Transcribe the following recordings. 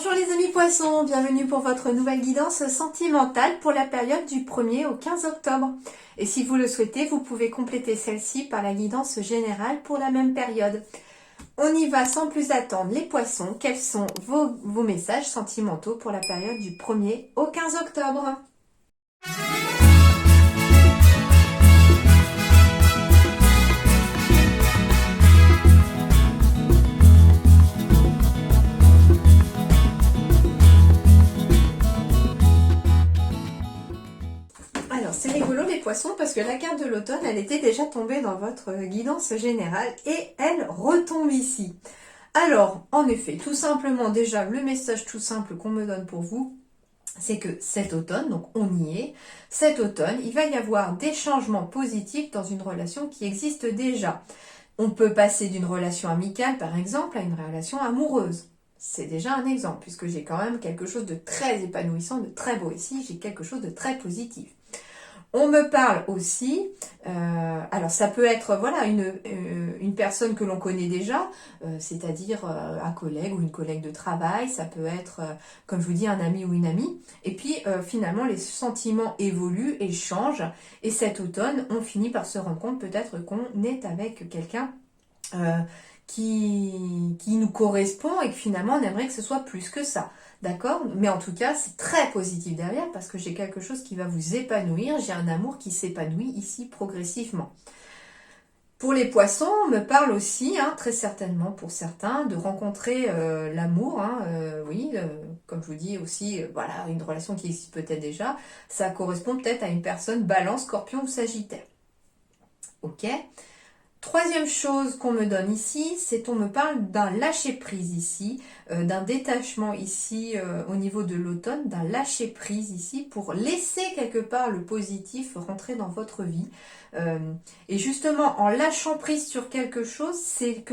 Bonjour les amis poissons, bienvenue pour votre nouvelle guidance sentimentale pour la période du 1er au 15 octobre. Et si vous le souhaitez, vous pouvez compléter celle-ci par la guidance générale pour la même période. On y va sans plus attendre les poissons, quels sont vos messages sentimentaux pour la période du 1er au 15 octobre? Alors c'est rigolo les poissons parce que la carte de l'automne elle était déjà tombée dans votre guidance générale et elle retombe ici. Alors en effet tout simplement déjà le message tout simple qu'on me donne pour vous c'est que cet automne, donc on y est, cet automne il va y avoir des changements positifs dans une relation qui existe déjà. On peut passer d'une relation amicale par exemple à une relation amoureuse. C'est déjà un exemple puisque j'ai quand même quelque chose de très épanouissant, de très beau ici, j'ai quelque chose de très positif. On me parle aussi, alors ça peut être voilà une personne que l'on connaît déjà, c'est-à-dire un collègue ou une collègue de travail, ça peut être, comme je vous dis, un ami ou une amie. Et puis finalement, les sentiments évoluent et changent. Et cet automne, on finit par se rendre compte peut-être qu'on est avec quelqu'un qui nous correspond et que finalement, on aimerait que ce soit plus que ça. D'accord? Mais en tout cas, c'est très positif derrière parce que j'ai quelque chose qui va vous épanouir. J'ai un amour qui s'épanouit ici progressivement. Pour les poissons, on me parle aussi, très certainement pour certains, de rencontrer l'amour. Oui, comme je vous dis aussi, voilà, une relation qui existe peut-être déjà. Ça correspond peut-être à une personne Balance, Scorpion ou Sagittaire. Ok? Troisième chose qu'on me donne ici, c'est qu'on me parle d'un lâcher-prise ici, d'un détachement ici au niveau de l'automne, d'un lâcher-prise ici pour laisser quelque part le positif rentrer dans votre vie. Et justement, en lâchant prise sur quelque chose, c'est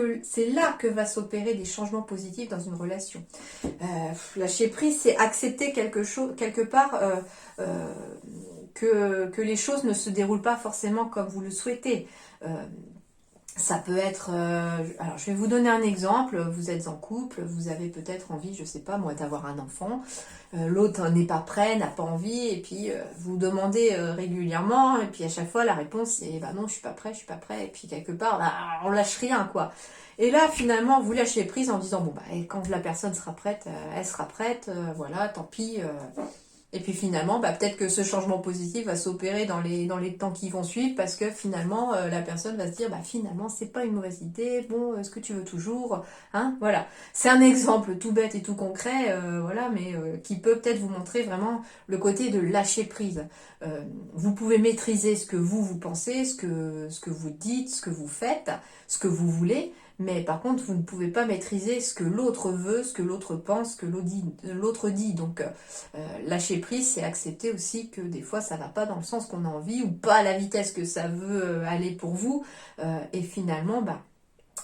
là que va s'opérer des changements positifs dans une relation. Lâcher prise, c'est accepter quelque part que les choses ne se déroulent pas forcément comme vous le souhaitez. Ça peut être, alors je vais vous donner un exemple, vous êtes en couple, vous avez peut-être envie, je sais pas moi, d'avoir un enfant, l'autre n'est pas prêt, n'a pas envie, et puis vous demandez régulièrement, et puis à chaque fois la réponse c'est bah non je suis pas prêt, et puis quelque part bah, on lâche rien quoi. Et là finalement vous lâchez prise en disant bon bah quand la personne sera prête, elle sera prête, voilà, tant pis. Et puis finalement, bah, peut-être que ce changement positif va s'opérer dans les temps qui vont suivre parce que finalement, la personne va se dire, bah finalement, c'est pas une mauvaise idée, bon, est-ce que tu veux toujours, voilà. C'est un exemple tout bête et tout concret, voilà, mais qui peut peut-être vous montrer vraiment le côté de lâcher prise. Vous pouvez maîtriser ce que vous pensez, ce que vous dites, ce que vous faites, ce que vous voulez, mais par contre, vous ne pouvez pas maîtriser ce que l'autre veut, ce que l'autre pense, ce que l'autre dit. Donc, lâcher prise, c'est accepter aussi que des fois, ça va pas dans le sens qu'on a envie ou pas à la vitesse que ça veut aller pour vous. Et finalement, bah,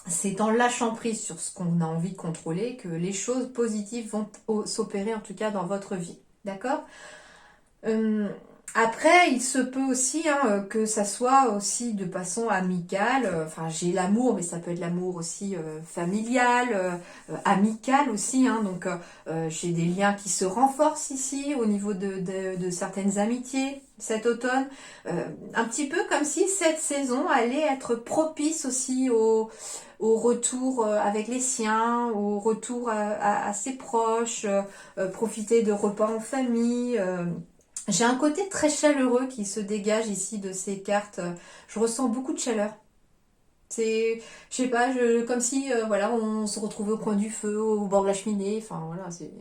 c'est en lâchant prise sur ce qu'on a envie de contrôler que les choses positives vont s'opérer, en tout cas, dans votre vie. D'accord? Après, il se peut aussi que ça soit aussi de façon amicale. Enfin, j'ai l'amour, mais ça peut être l'amour aussi familial, amical aussi. Donc, j'ai des liens qui se renforcent ici au niveau de certaines amitiés cet automne. Un petit peu comme si cette saison allait être propice aussi au retour avec les siens, au retour à ses proches, profiter de repas en famille. J'ai un côté très chaleureux qui se dégage ici de ces cartes. Je ressens beaucoup de chaleur. C'est, je sais pas, comme si voilà, on se retrouvait au coin du feu, au bord de la cheminée. Enfin voilà, c'est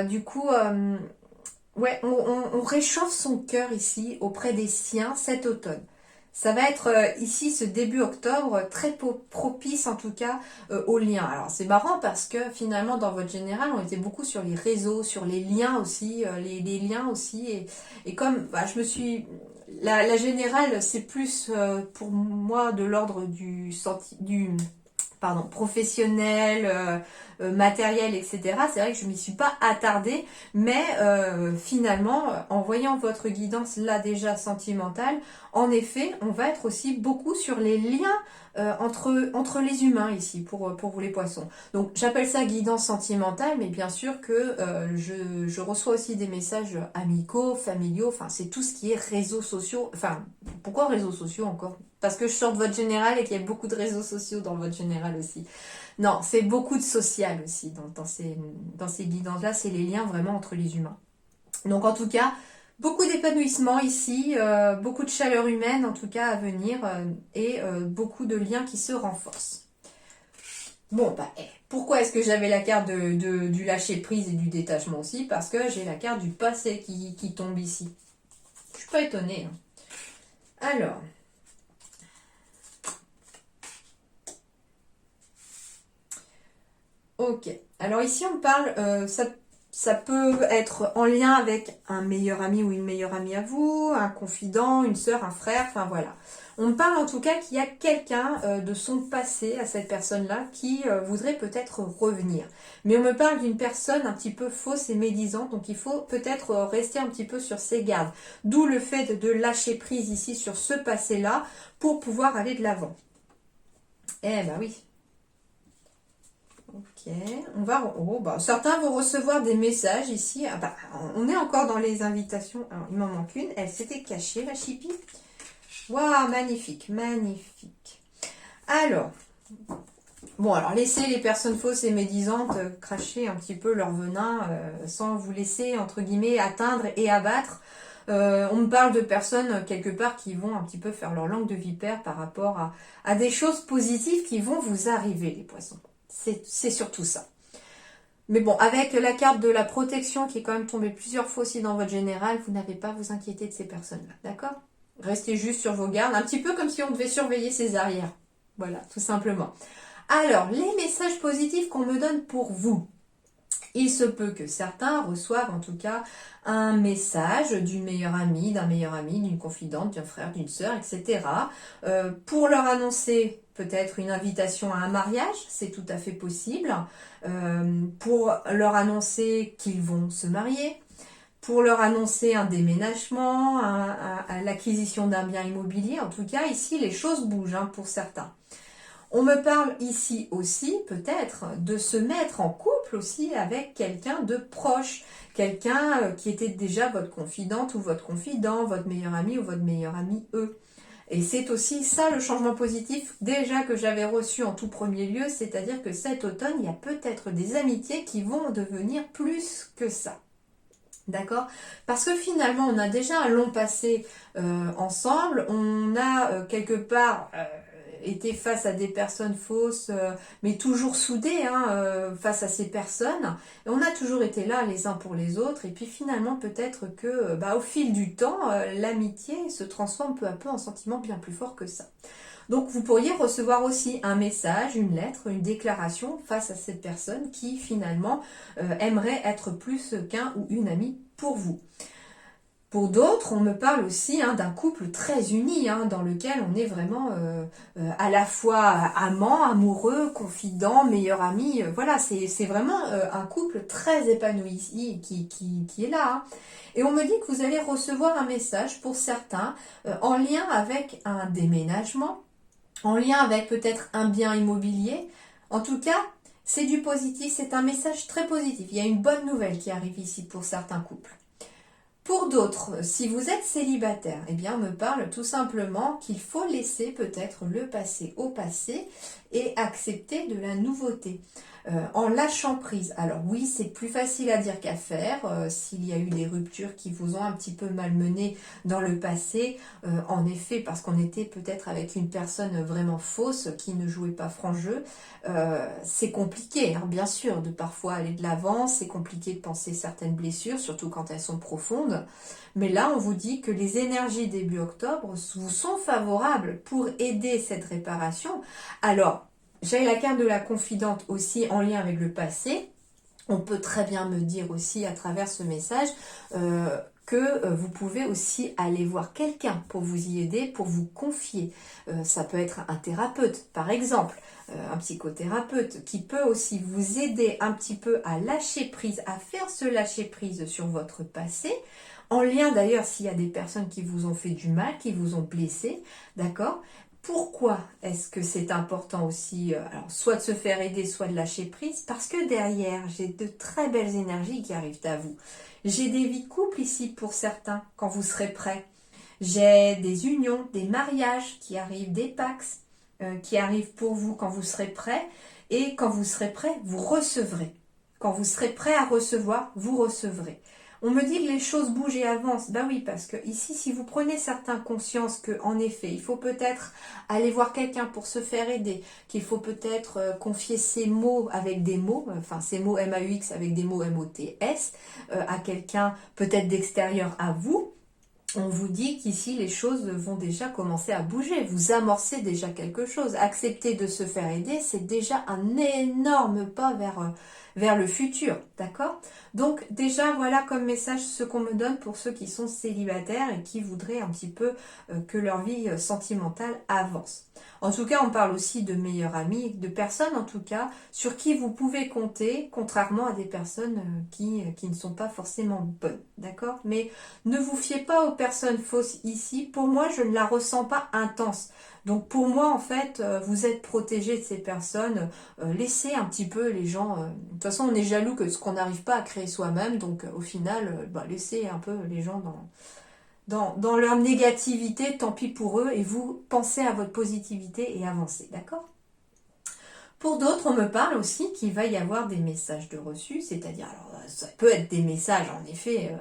du coup, ouais, on réchauffe son cœur ici auprès des siens cet automne. Ça va être ici ce début octobre très propice en tout cas aux liens. Alors c'est marrant parce que finalement dans votre général on était beaucoup sur les réseaux, sur les liens aussi, les liens aussi. Et comme bah, je me suis... La générale c'est plus pour moi de l'ordre du pardon, professionnel, matériel, etc. C'est vrai que je m'y suis pas attardée, mais finalement, en voyant votre guidance là déjà sentimentale, en effet, on va être aussi beaucoup sur les liens entre les humains ici, pour vous les poissons. Donc j'appelle ça guidance sentimentale, mais bien sûr que je reçois aussi des messages amicaux, familiaux, enfin c'est tout ce qui est réseaux sociaux. Enfin, pourquoi réseaux sociaux encore? Parce que je sors de votre général et qu'il y a beaucoup de réseaux sociaux dans votre général aussi. Non, c'est beaucoup de social aussi dans ces guidances-là, c'est les liens vraiment entre les humains. Donc en tout cas, beaucoup d'épanouissement ici, beaucoup de chaleur humaine en tout cas à venir et beaucoup de liens qui se renforcent. Bon, bah, pourquoi est-ce que j'avais la carte du lâcher prise et du détachement aussi? Parce que j'ai la carte du passé qui tombe ici. Je suis pas étonnée. Hein. Alors, ok. Alors ici, on parle, ça peut être en lien avec un meilleur ami ou une meilleure amie à vous, un confident, une sœur, un frère, enfin voilà. On parle en tout cas qu'il y a quelqu'un de son passé à cette personne-là qui voudrait peut-être revenir. Mais on me parle d'une personne un petit peu fausse et médisante, donc il faut peut-être rester un petit peu sur ses gardes. D'où le fait de lâcher prise ici sur ce passé-là pour pouvoir aller de l'avant. Eh ben oui. Ok, on va. Oh, bah, certains vont recevoir des messages ici. Ah, bah, on est encore dans les invitations. Alors, il m'en manque une. Elle s'était cachée, la chipie. Waouh, magnifique, magnifique. Alors, bon, alors laissez les personnes fausses et médisantes cracher un petit peu leur venin sans vous laisser, entre guillemets, atteindre et abattre. On me parle de personnes quelque part qui vont un petit peu faire leur langue de vipère par rapport à des choses positives qui vont vous arriver, les poissons. C'est surtout ça. Mais bon, avec la carte de la protection qui est quand même tombée plusieurs fois aussi dans votre général, vous n'avez pas à vous inquiéter de ces personnes-là, d'accord? Restez juste sur vos gardes, un petit peu comme si on devait surveiller ses arrières. Voilà, tout simplement. Alors, les messages positifs qu'on me donne pour vous. Il se peut que certains reçoivent en tout cas un message d'une meilleure amie, d'un meilleur ami, d'une confidente, d'un frère, d'une sœur, etc. Pour leur annoncer peut-être une invitation à un mariage, c'est tout à fait possible. Pour leur annoncer qu'ils vont se marier. Pour leur annoncer un déménagement, l'acquisition d'un bien immobilier. En tout cas, ici, les choses bougent hein, pour certains. On me parle ici aussi, peut-être, de se mettre en couple aussi avec quelqu'un de proche. Quelqu'un qui était déjà votre confidente ou votre confident, votre meilleur ami ou votre meilleure amie, eux. Et c'est aussi ça le changement positif déjà que j'avais reçu en tout premier lieu, c'est-à-dire que cet automne, il y a peut-être des amitiés qui vont devenir plus que ça. D'accord? Parce que finalement, on a déjà un long passé ensemble, on a quelque part été face à des personnes fausses, mais toujours soudés hein, face à ces personnes. Et on a toujours été là les uns pour les autres. Et puis finalement, peut-être que au fil du temps, l'amitié se transforme peu à peu en sentiment bien plus fort que ça. Donc vous pourriez recevoir aussi un message, une lettre, une déclaration face à cette personne qui finalement aimerait être plus qu'un ou une amie pour vous. Pour d'autres, on me parle aussi hein, d'un couple très uni, hein, dans lequel on est vraiment à la fois amant, amoureux, confident, meilleur ami. Voilà, c'est vraiment un couple très épanoui qui est là. Hein. Et on me dit que vous allez recevoir un message pour certains en lien avec un déménagement, en lien avec peut-être un bien immobilier. En tout cas, c'est du positif, c'est un message très positif. Il y a une bonne nouvelle qui arrive ici pour certains couples. Pour d'autres, si vous êtes célibataire, eh bien, on me parle tout simplement qu'il faut laisser peut-être le passé au passé et accepter de la nouveauté. En lâchant prise. Alors oui, c'est plus facile à dire qu'à faire. S'il y a eu des ruptures qui vous ont un petit peu malmené dans le passé, en effet, parce qu'on était peut-être avec une personne vraiment fausse qui ne jouait pas franc jeu, c'est compliqué, hein, bien sûr, de parfois aller de l'avant. C'est compliqué de penser certaines blessures, surtout quand elles sont profondes. Mais là, on vous dit que les énergies début octobre vous sont favorables pour aider cette réparation. Alors, j'ai la carte de la confidente aussi en lien avec le passé. On peut très bien me dire aussi à travers ce message que vous pouvez aussi aller voir quelqu'un pour vous y aider, pour vous confier. Ça peut être un thérapeute, par exemple, un psychothérapeute, qui peut aussi vous aider un petit peu à lâcher prise, à faire ce lâcher prise sur votre passé, en lien d'ailleurs s'il y a des personnes qui vous ont fait du mal, qui vous ont blessé, d'accord? Pourquoi est-ce que c'est important aussi, alors, soit de se faire aider, soit de lâcher prise? Parce que derrière, j'ai de très belles énergies qui arrivent à vous. J'ai des vies de couple ici pour certains, quand vous serez prêts. J'ai des unions, des mariages qui arrivent, des pax qui arrivent pour vous quand vous serez prêts. Et quand vous serez prêts, vous recevrez. Quand vous serez prêt à recevoir, vous recevrez. On me dit que les choses bougent et avancent. Ben oui, parce que ici, si vous prenez certains conscience que, en effet, il faut peut-être aller voir quelqu'un pour se faire aider, qu'il faut peut-être confier ses mots avec des mots, enfin ses mots MAUX avec des mots MOTS, à quelqu'un peut-être d'extérieur à vous, on vous dit qu'ici les choses vont déjà commencer à bouger, vous amorcez déjà quelque chose. Accepter de se faire aider, c'est déjà un énorme pas vers le futur, d'accord? Donc déjà voilà comme message ce qu'on me donne pour ceux qui sont célibataires et qui voudraient un petit peu que leur vie sentimentale avance. En tout cas, on parle aussi de meilleurs amis, de personnes en tout cas sur qui vous pouvez compter, contrairement à des personnes qui ne sont pas forcément bonnes, d'accord? Mais ne vous fiez pas aux personnes fausses ici. Pour moi, je ne la ressens pas intense. Donc pour moi, en fait, vous êtes protégé de ces personnes. Laissez un petit peu les gens... de toute façon, on est jaloux que ce qu'on n'arrive pas à créer soi-même. Donc au final, laissez un peu les gens dans leur négativité. Tant pis pour eux. Et vous pensez à votre positivité et avancez. D'accord ? Pour d'autres, on me parle aussi qu'il va y avoir des messages de reçu. C'est-à-dire, alors ça peut être des messages, en effet...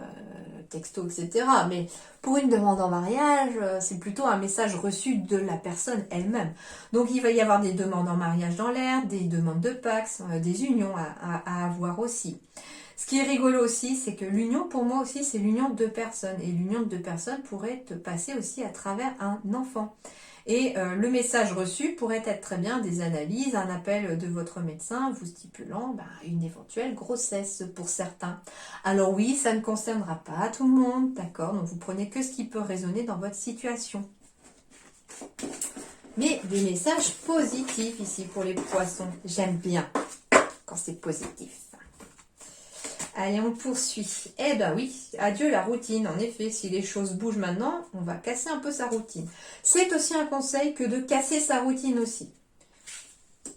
texto, etc. Mais pour une demande en mariage, c'est plutôt un message reçu de la personne elle-même. Donc il va y avoir des demandes en mariage dans l'air, des demandes de Pax, des unions à avoir aussi. Ce qui est rigolo aussi, c'est que l'union, pour moi aussi, c'est l'union de deux personnes. Et l'union de deux personnes pourrait te passer aussi à travers un enfant. Et le message reçu pourrait être très bien des analyses, un appel de votre médecin vous stipulant une éventuelle grossesse pour certains. Alors oui, ça ne concernera pas tout le monde, d'accord? Donc vous prenez que ce qui peut résonner dans votre situation. Mais des messages positifs ici pour les poissons. J'aime bien quand c'est positif. Allez, on poursuit. Eh ben oui, adieu la routine. En effet, si les choses bougent maintenant, on va casser un peu sa routine. C'est aussi un conseil que de casser sa routine aussi.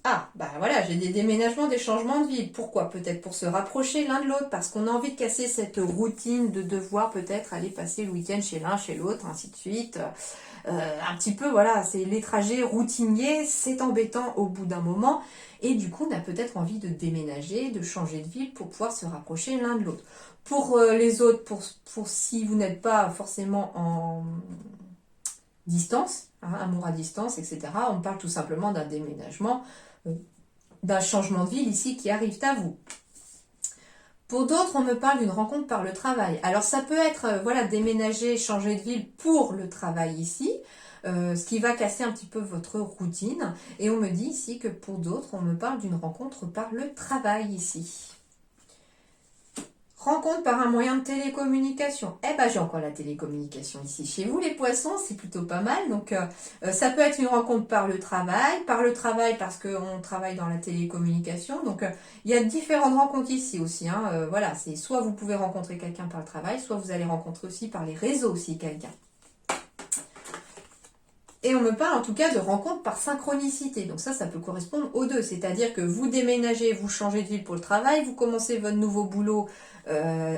Ah, voilà, j'ai des déménagements, des changements de vie. Pourquoi? Peut-être pour se rapprocher l'un de l'autre, parce qu'on a envie de casser cette routine de devoir peut-être aller passer le week-end chez l'un, chez l'autre, ainsi de suite. Un petit peu, voilà, c'est les trajets routiniers, c'est embêtant au bout d'un moment. Et du coup, on a peut-être envie de déménager, de changer de ville pour pouvoir se rapprocher l'un de l'autre. Pour les autres, pour si vous n'êtes pas forcément en distance, amour à distance, etc., on parle tout simplement d'un déménagement, d'un changement de ville ici qui arrive à vous. Pour d'autres, on me parle d'une rencontre par le travail. Alors ça peut être, déménager, changer de ville pour le travail ici, ce qui va casser un petit peu votre routine. Et on me dit ici que pour d'autres, on me parle d'une rencontre par le travail ici. Rencontre par un moyen de télécommunication. J'ai encore la télécommunication ici. Chez vous, les poissons, c'est plutôt pas mal. Donc, ça peut être une rencontre par le travail. Par le travail parce qu'on travaille dans la télécommunication. Donc, il y a différentes rencontres ici aussi. C'est soit vous pouvez rencontrer quelqu'un par le travail, soit vous allez rencontrer aussi par les réseaux aussi quelqu'un. Et on me parle en tout cas de rencontres par synchronicité. Donc ça peut correspondre aux deux. C'est-à-dire que vous déménagez, vous changez de ville pour le travail, vous commencez votre nouveau boulot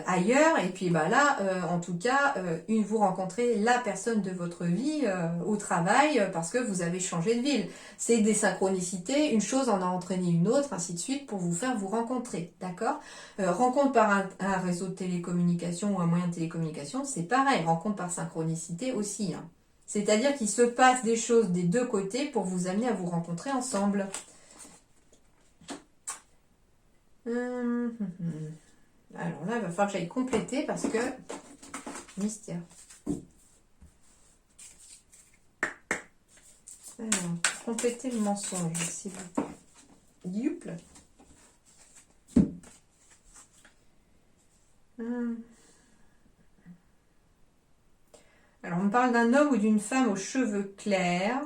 ailleurs. Et puis en tout cas, vous rencontrez la personne de votre vie au travail parce que vous avez changé de ville. C'est des synchronicités. Une chose en a entraîné une autre, ainsi de suite, pour vous faire vous rencontrer. D'accord? Rencontre par un réseau de télécommunication ou un moyen de télécommunication, c'est pareil. Rencontre par synchronicité aussi, C'est-à-dire qu'il se passe des choses des deux côtés pour vous amener à vous rencontrer ensemble. Alors là, il va falloir que j'aille compléter parce que... Mystère. Alors, compléter le mensonge, s'il vous plaît. Youple. Alors, on me parle d'un homme ou d'une femme aux cheveux clairs,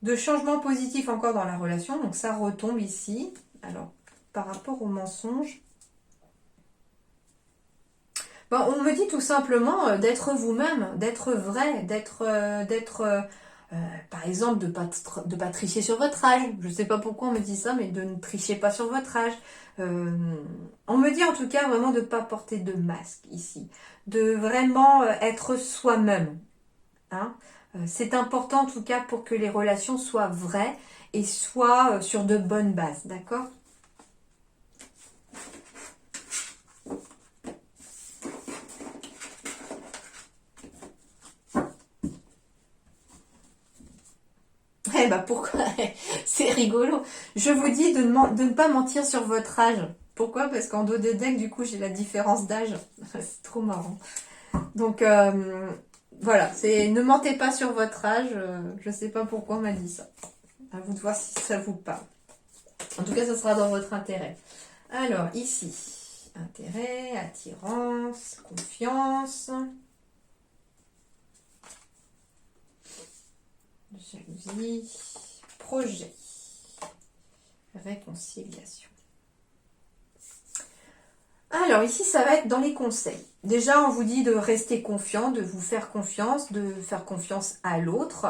de changements positifs encore dans la relation, donc ça retombe ici. Alors, par rapport au mensonge, bon, on me dit tout simplement d'être vous-même, d'être vrai, par exemple, de pas tricher sur votre âge. Je ne sais pas pourquoi on me dit ça, mais de ne trichez pas sur votre âge. Euh, on me dit en tout cas vraiment de ne pas porter de masque ici, de vraiment être soi-même. Hein. C'est important en tout cas pour que les relations soient vraies et soient sur de bonnes bases, d'accord? Eh ben pourquoi? C'est rigolo. Je vous dis de ne pas mentir sur votre âge. Pourquoi? Parce qu'en dos de deck, du coup, j'ai la différence d'âge. C'est trop marrant. Donc, voilà, c'est ne mentez pas sur votre âge. Je sais pas pourquoi on m'a dit ça. À vous de voir si ça vous parle. En tout cas, ça sera dans votre intérêt. Alors, ici, intérêt, attirance, confiance, jalousie, projet, réconciliation. Alors ici, ça va être dans les conseils. Déjà, on vous dit de rester confiant, de vous faire confiance, de faire confiance à l'autre.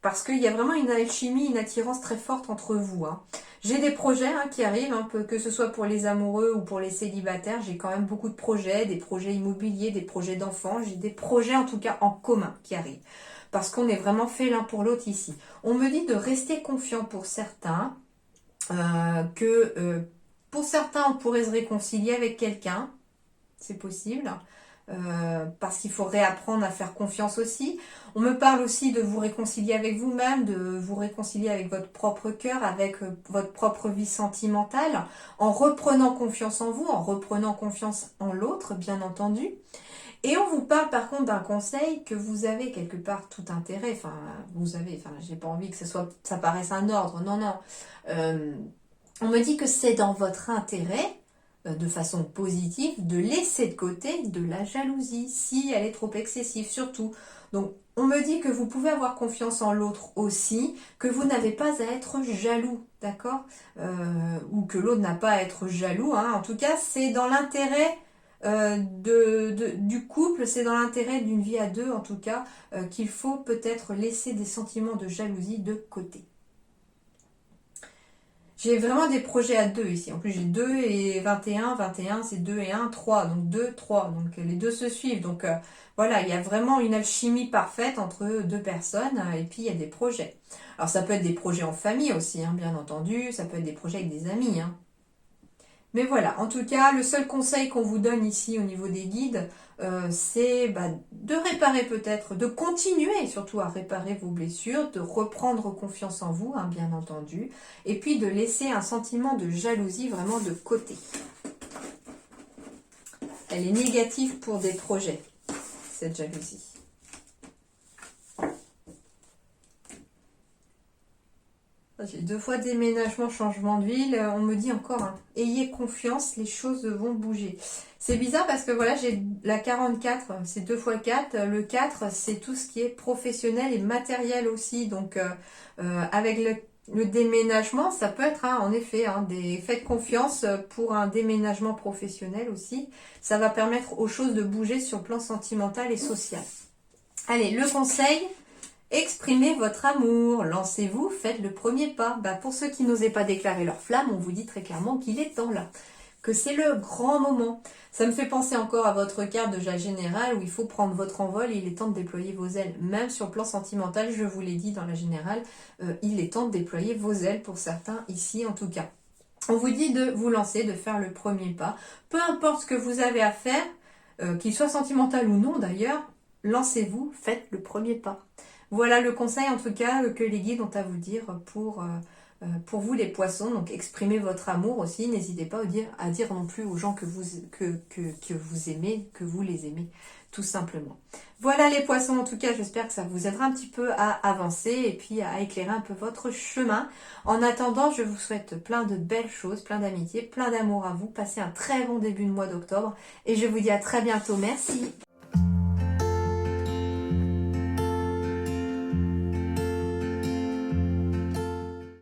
Parce qu'il y a vraiment une alchimie, une attirance très forte entre vous. Hein. J'ai des projets qui arrivent, que ce soit pour les amoureux ou pour les célibataires. J'ai quand même beaucoup de projets, des projets immobiliers, des projets d'enfants. J'ai des projets en tout cas en commun qui arrivent. Parce qu'on est vraiment fait l'un pour l'autre ici. On me dit de rester confiant pour certains, pour certains, on pourrait se réconcilier avec quelqu'un, c'est possible, parce qu'il faut réapprendre à faire confiance aussi. On me parle aussi de vous réconcilier avec vous-même, de vous réconcilier avec votre propre cœur, avec votre propre vie sentimentale, en reprenant confiance en vous, en reprenant confiance en l'autre, bien entendu. Et on vous parle par contre d'un conseil que vous avez quelque part tout intérêt, j'ai pas envie que ça paraisse un ordre, non, non. On me dit que c'est dans votre intérêt, de façon positive, de laisser de côté de la jalousie, si elle est trop excessive, surtout. Donc, on me dit que vous pouvez avoir confiance en l'autre aussi, que vous n'avez pas à être jaloux, d'accord? Ou que l'autre n'a pas à être jaloux, hein. En tout cas, c'est dans l'intérêt du couple, c'est dans l'intérêt d'une vie à deux, en tout cas, qu'il faut peut-être laisser des sentiments de jalousie de côté. J'ai vraiment des projets à deux ici. En plus, j'ai 2 et 21. 21, c'est 2 et 1, 3. Donc 2, 3. Donc les deux se suivent. Donc voilà, il y a vraiment une alchimie parfaite entre deux personnes. Et puis, il y a des projets. Alors, ça peut être des projets en famille aussi, bien entendu. Ça peut être des projets avec des amis. Mais voilà, en tout cas, le seul conseil qu'on vous donne ici au niveau des guides, c'est de réparer peut-être, de continuer surtout à réparer vos blessures, de reprendre confiance en vous, bien entendu, et puis de laisser un sentiment de jalousie vraiment de côté. Elle est négative pour des projets, cette jalousie. J'ai 2 fois déménagement, changement de ville. On me dit encore, ayez confiance, les choses vont bouger. C'est bizarre parce que voilà, j'ai la 44, c'est 2 fois 4. Le 4, c'est tout ce qui est professionnel et matériel aussi. Donc, avec le déménagement, ça peut être en effet faites confiance pour un déménagement professionnel aussi. Ça va permettre aux choses de bouger sur le plan sentimental et social. Allez, le conseil... Exprimez votre amour, lancez-vous, faites le premier pas. Pour ceux qui n'osaient pas déclarer leur flamme, on vous dit très clairement qu'il est temps là, que c'est le grand moment. Ça me fait penser encore à votre carte de la générale où il faut prendre votre envol et il est temps de déployer vos ailes. Même sur le plan sentimental, je vous l'ai dit dans la générale, il est temps de déployer vos ailes pour certains ici en tout cas. On vous dit de vous lancer, de faire le premier pas. Peu importe ce que vous avez à faire, qu'il soit sentimental ou non d'ailleurs, lancez-vous, faites le premier pas. Voilà le conseil en tout cas que les guides ont à vous dire pour vous les poissons. Donc exprimez votre amour aussi. N'hésitez pas à dire non plus aux gens que vous aimez, que vous les aimez, tout simplement. Voilà les poissons en tout cas, j'espère que ça vous aidera un petit peu à avancer et puis à éclairer un peu votre chemin. En attendant, je vous souhaite plein de belles choses, plein d'amitié, plein d'amour à vous. Passez un très bon début de mois d'octobre et je vous dis à très bientôt. Merci.